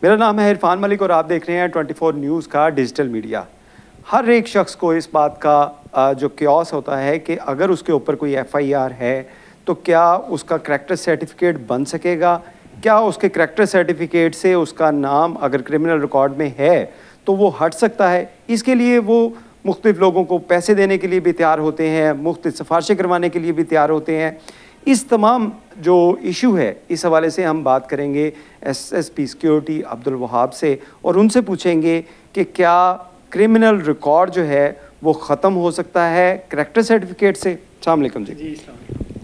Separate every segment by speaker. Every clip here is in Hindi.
Speaker 1: मेरा नाम है इरफान मलिक और आप देख रहे हैं 24 न्यूज़ का डिजिटल मीडिया। हर एक शख्स को इस बात का जो क्योस होता है कि अगर उसके ऊपर कोई एफआईआर है तो क्या उसका करैक्टर सर्टिफिकेट बन सकेगा, क्या उसके करैक्टर सर्टिफिकेट से उसका नाम अगर क्रिमिनल रिकॉर्ड में है तो वो हट सकता है। इसके लिए वो मुख्तलिफ लोगों को पैसे देने के लिए भी तैयार होते हैं, मुख्तलिफ सिफारिशें करवाने के लिए भी तैयार होते हैं। इस तमाम जो इशू है इस हवाले से हम बात करेंगे एसएसपी सिक्योरिटी अब्दुल वहाब से और उनसे पूछेंगे कि क्या क्रिमिनल रिकॉर्ड जो है वो ख़त्म हो सकता है करैक्टर सर्टिफिकेट से। अस्सलाम वालेकुम जी।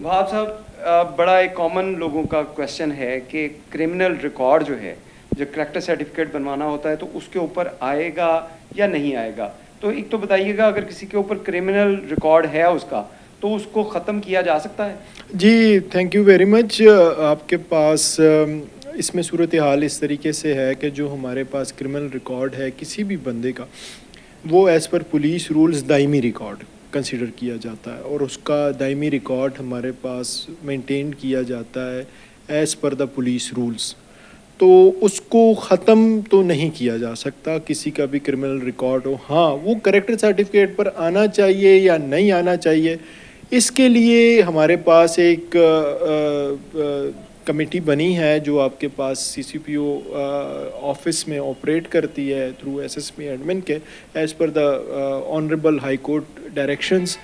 Speaker 1: वहाब साहब, बड़ा एक कॉमन लोगों का क्वेश्चन है कि क्रिमिनल रिकॉर्ड जो है, जो करैक्टर सर्टिफिकेट बनवाना होता है तो उसके ऊपर आएगा या नहीं आएगा। तो एक तो बताइएगा, अगर किसी के ऊपर क्रिमिनल रिकॉर्ड है उसका तो उसको ख़त्म किया जा सकता है?
Speaker 2: जी, थैंक यू वेरी मच। आपके पास इसमें सूरत हाल इस तरीके से है कि जो हमारे पास क्रिमिनल रिकॉर्ड है किसी भी बंदे का, वो as per police rules Daimi record consider किया जाता है और उसका दायमी रिकॉर्ड हमारे पास मेंटेन किया जाता है as per the police rules. तो उसको ख़त्म तो नहीं किया जा सकता किसी का भी क्रिमिनल रिकॉर्ड हो। हाँ, वो करैक्टर सर्टिफिकेट पर आना चाहिए या नहीं आना चाहिए, इसके लिए हमारे पास एक कमेटी बनी है जो आपके पास सीसीपीओ ऑफिस में ऑपरेट करती है थ्रू एसएसपी एडमिन के as per the honourable high court directions.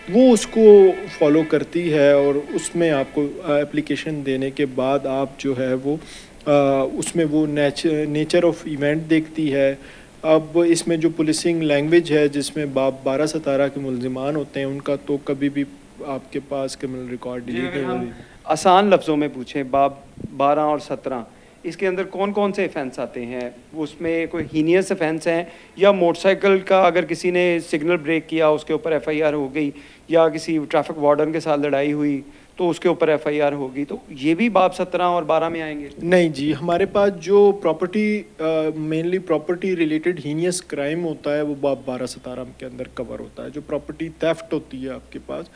Speaker 2: वो उसको फॉलो करती है और उसमें आपको एप्लीकेशन देने के बाद आप जो है वो उसमें वो नेचर ऑफ इवेंट देखती है। अब इसमें जो पुलिसिंग लैंग्वेज है जिसमें 12-17 के मुलजिमान होते हैं उनका तो कभी भी आपके पास क्रिमिनल रिकॉर्ड डिलीट नहीं होगी।
Speaker 1: आसान लफ्ज़ों में पूछें, बाब 12 और 17 इसके अंदर कौन कौन से ऑफेंस आते हैं? उसमें कोई हीनियस ऑफेंस हैं या मोटरसाइकिल का अगर किसी ने सिग्नल ब्रेक किया उसके ऊपर एफआईआर हो गई, या किसी ट्रैफिक वार्डन के साथ लड़ाई हुई तो उसके ऊपर एफआईआर होगी, तो ये भी बाब 17 और 12 में आएंगे?
Speaker 2: नहीं जी, हमारे पास जो property mainly property related heinous crime होता है वो बाब 12-17 के अंदर कवर होता है। जो प्रॉपर्टी थेफ्ट होती है आपके पास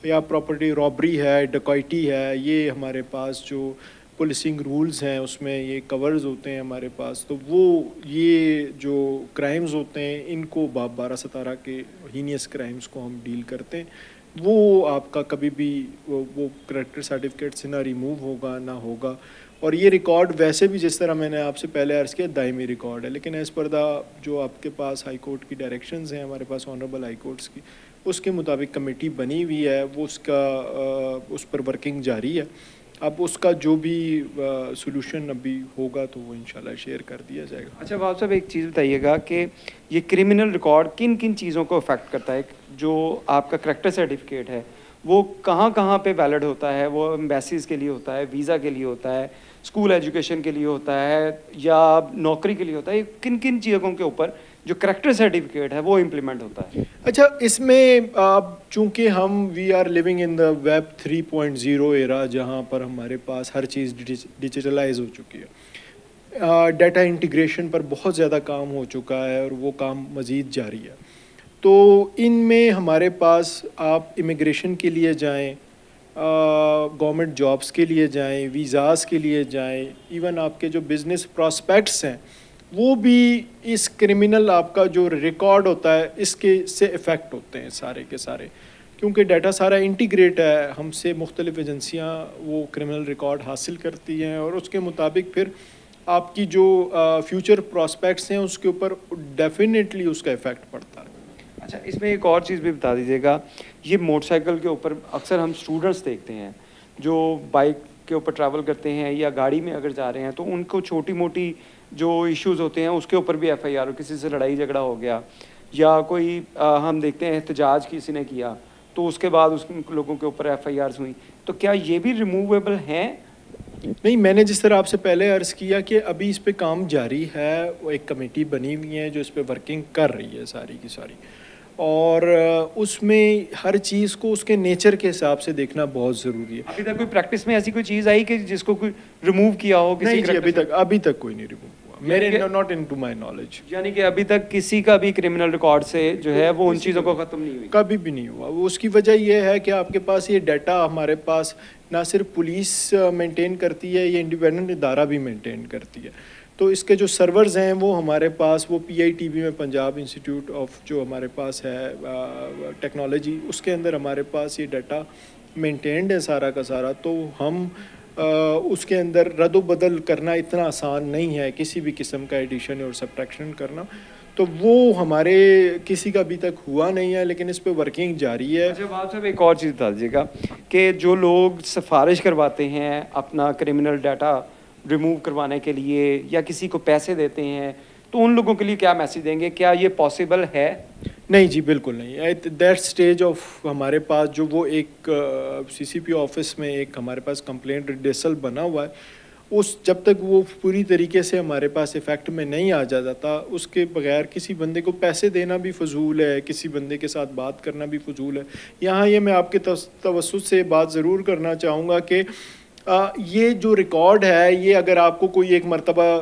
Speaker 2: या प्रॉपर्टी रॉबरी है, डकैती है, ये हमारे पास जो पुलिसिंग रूल्स हैं उसमें ये कवर्स होते हैं हमारे पास। तो वो ये जो क्राइम्स होते हैं इनको बाब 12-17 के हीनियस क्राइम्स को हम डील करते हैं। वो आपका कभी भी वो करैक्टर सर्टिफिकेट से ना रिमूव होगा ना होगा। और ये रिकॉर्ड वैसे भी जिस तरह मैंने आपसे पहले अर्ज़ किया दायमी रिकॉर्ड है, लेकिन एज़ पर द जो आपके पास हाई कोर्ट की डायरेक्शंस हैं हमारे पास ऑनरेबल हाई कोर्ट्स की, उसके मुताबिक कमेटी बनी हुई है, वो उसका उस पर वर्किंग जारी है। अब उसका जो भी सॉल्यूशन अभी होगा तो वो इंशाल्लाह शेयर कर दिया जाएगा।
Speaker 1: अच्छा बाब साहब, एक चीज़ बताइएगा कि ये क्रिमिनल रिकॉर्ड किन किन चीज़ों को अफेक्ट करता है? जो आपका करैक्टर सर्टिफिकेट है वो कहाँ कहाँ पे वैलिड होता है? वो एम्बेसीज़ के लिए होता है, वीज़ा के लिए होता है, स्कूल एजुकेशन के लिए होता है, या नौकरी के लिए होता है? किन किन चीज़ों के ऊपर जो करैक्टर सर्टिफिकेट है वो इम्प्लीमेंट होता है?
Speaker 2: अच्छा, इसमें चूँकि हम we are living in the web 3.0 era जहाँ पर हमारे पास हर चीज़ डिजिटलाइज हो चुकी है, डाटा इंटीग्रेशन पर बहुत ज़्यादा काम हो चुका है और वो काम मज़ीद जारी है। तो इनमें हमारे पास आप इमिग्रेशन के लिए जाएं, गवर्नमेंट जॉब्स के लिए जाएं, वीज़ाज़ के लिए जाएं, इवन आपके जो बिज़नेस प्रॉस्पेक्ट्स हैं वो भी इस क्रिमिनल आपका जो रिकॉर्ड होता है इसके से इफ़ेक्ट होते हैं सारे के सारे, क्योंकि डाटा सारा इंटीग्रेट है। हमसे मुख्तलिफ़ एजेंसियाँ वो क्रिमिनल रिकॉर्ड हासिल करती हैं और उसके मुताबिक फिर आपकी जो फ्यूचर प्रॉस्पेक्ट्स हैं उसके ऊपर डेफिनेटली उसका इफ़ेक्ट पड़ता है।
Speaker 1: अच्छा, इसमें एक और चीज़ भी बता दीजिएगा, ये मोटरसाइकिल के ऊपर अक्सर हम स्टूडेंट्स देखते हैं जो बाइक के ऊपर ट्रैवल करते हैं या गाड़ी में अगर जा रहे हैं तो उनको छोटी मोटी जो इश्यूज़ होते हैं उसके ऊपर भी एफआईआर हो, किसी से लड़ाई झगड़ा हो गया या कोई हम देखते हैं एहतजाज किसी ने किया तो उसके बाद उस लोगों के ऊपर एफआईआर्स हुई, तो क्या ये भी रिमूवेबल हैं?
Speaker 2: नहीं, मैंने जिस तरह आपसे पहले अर्ज़ किया कि अभी इस पे काम जारी है, वो एक कमेटी बनी हुई है जो इस पे वर्किंग कर रही है सारी की सारी, और उसमें हर चीज़ को उसके नेचर के हिसाब से देखना बहुत ज़रूरी है।
Speaker 1: अभी तक कोई प्रैक्टिस में ऐसी कोई चीज़ आई कि जिसको कोई रिमूव किया हो?
Speaker 2: नहीं जी, अभी तक कोई नहीं रिमूव हुआ, मेरे नॉट इनटू माय नॉलेज।
Speaker 1: यानी कि अभी तक किसी का भी क्रिमिनल रिकॉर्ड से जो है वो उन चीज़ों को ख़त्म नहीं हुई?
Speaker 2: कभी भी नहीं हुआ। वो उसकी वजह ये है कि आपके पास ये डाटा हमारे पास ना सिर्फ पुलिस मेंटेन करती है, ये इंडिपेंडेंट इदारा भी मेंटेन करती है। तो इसके जो सर्वर्स हैं वो हमारे पास वो PITB में, पंजाब इंस्टीट्यूट ऑफ जो हमारे पास है टेक्नोलॉजी, उसके अंदर हमारे पास ये डाटा मेंटेन्ड है सारा का सारा। तो हम उसके अंदर रद्द बदल करना इतना आसान नहीं है, किसी भी किस्म का एडिशन और सब्ट्रैक्शन करना, तो वो हमारे किसी का अभी तक हुआ नहीं है, लेकिन इस पे वर्किंग जारी है।
Speaker 1: अच्छा आप साहब एक और चीज़ बता दीजिएगा कि जो लोग सिफारिश करवाते हैं अपना क्रिमिनल डाटा रिमूव करवाने के लिए या किसी को पैसे देते हैं, तो उन लोगों के लिए क्या मैसेज देंगे? क्या ये पॉसिबल है?
Speaker 2: नहीं जी, बिल्कुल नहीं। एट दैट स्टेज ऑफ हमारे पास जो वो एक CCP ऑफिस में एक हमारे पास कंप्लेंट रिड्रेसल बना हुआ है, उस जब तक वो पूरी तरीके से हमारे पास इफ़ेक्ट में नहीं आ जाता, उसके बगैर किसी बंदे को पैसे देना भी फजूल है, किसी बंदे के साथ बात करना भी फजूल है। यहाँ ये मैं आपके तवज्जुह से बात ज़रूर करना चाहूँगा कि ये जो रिकॉर्ड है, ये अगर आपको कोई एक मरतबा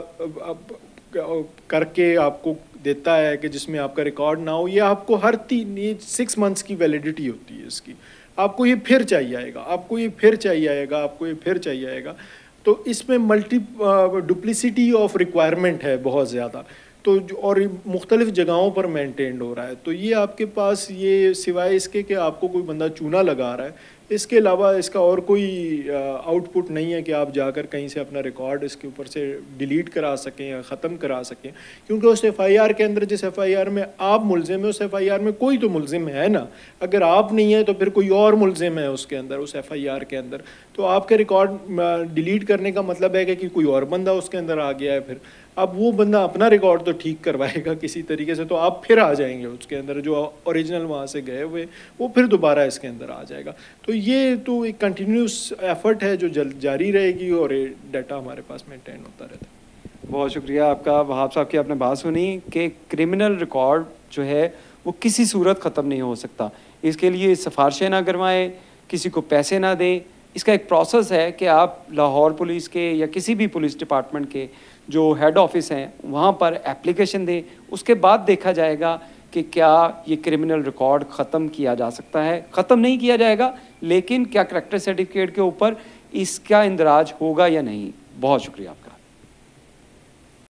Speaker 2: करके आपको देता है कि जिसमें आपका रिकॉर्ड ना हो, ये आपको हर 6 मंथ्स की वैलिडिटी होती है इसकी। आपको ये फिर चाहिए आएगा, आपको ये फिर चाहिए आएगा, आपको ये फिर चाहिए आएगा। तो इसमें डुप्लिसिटी ऑफ रिक्वायरमेंट है बहुत ज़्यादा, तो और मुख्तलिफ़ जगहों पर मेंटेन्ड हो रहा है। तो ये आपके पास ये सिवाय इसके कि आपको कोई बंदा चूना लगा रहा है, इसके अलावा इसका और कोई आउटपुट नहीं है कि आप जाकर कहीं से अपना रिकॉर्ड इसके ऊपर से डिलीट करा सकें या ख़त्म करा सकें, क्योंकि उस FIR के अंदर, जिस FIR में आप मुलजिम है, उस FIR में कोई तो मुलजिम है ना। अगर आप नहीं है तो फिर कोई और मुलजिम है उसके अंदर, उस FIR के अंदर। तो आपके रिकॉर्ड डिलीट करने का मतलब है कि कोई और बंदा उसके अंदर आ गया है। फिर अब वो बंदा अपना रिकॉर्ड तो ठीक करवाएगा किसी तरीके से, तो आप फिर आ जाएंगे उसके अंदर, जो ओरिजिनल वहाँ से गए हुए वो फिर दोबारा इसके अंदर आ जाएगा। तो ये तो एक कंटिन्यूस एफर्ट है जो जारी रहेगी और डाटा हमारे पास मेंटेन होता रहता है।
Speaker 1: बहुत शुक्रिया आपका वहाब साहब की आपने बात सुनी कि क्रिमिनल रिकॉर्ड जो है वो किसी सूरत ख़त्म नहीं हो सकता। इसके लिए सिफारिशें ना करवाएं, किसी को पैसे ना दें। इसका एक प्रोसेस है कि आप लाहौर पुलिस के या किसी भी पुलिस डिपार्टमेंट के जो हेड ऑफिस हैं वहाँ पर एप्लीकेशन दें। उसके बाद देखा जाएगा कि क्या ये क्रिमिनल रिकॉर्ड ख़त्म किया जा सकता है। ख़त्म नहीं किया जाएगा, लेकिन क्या करैक्टर सर्टिफिकेट के ऊपर इसका इंदराज होगा या नहीं। बहुत शुक्रिया।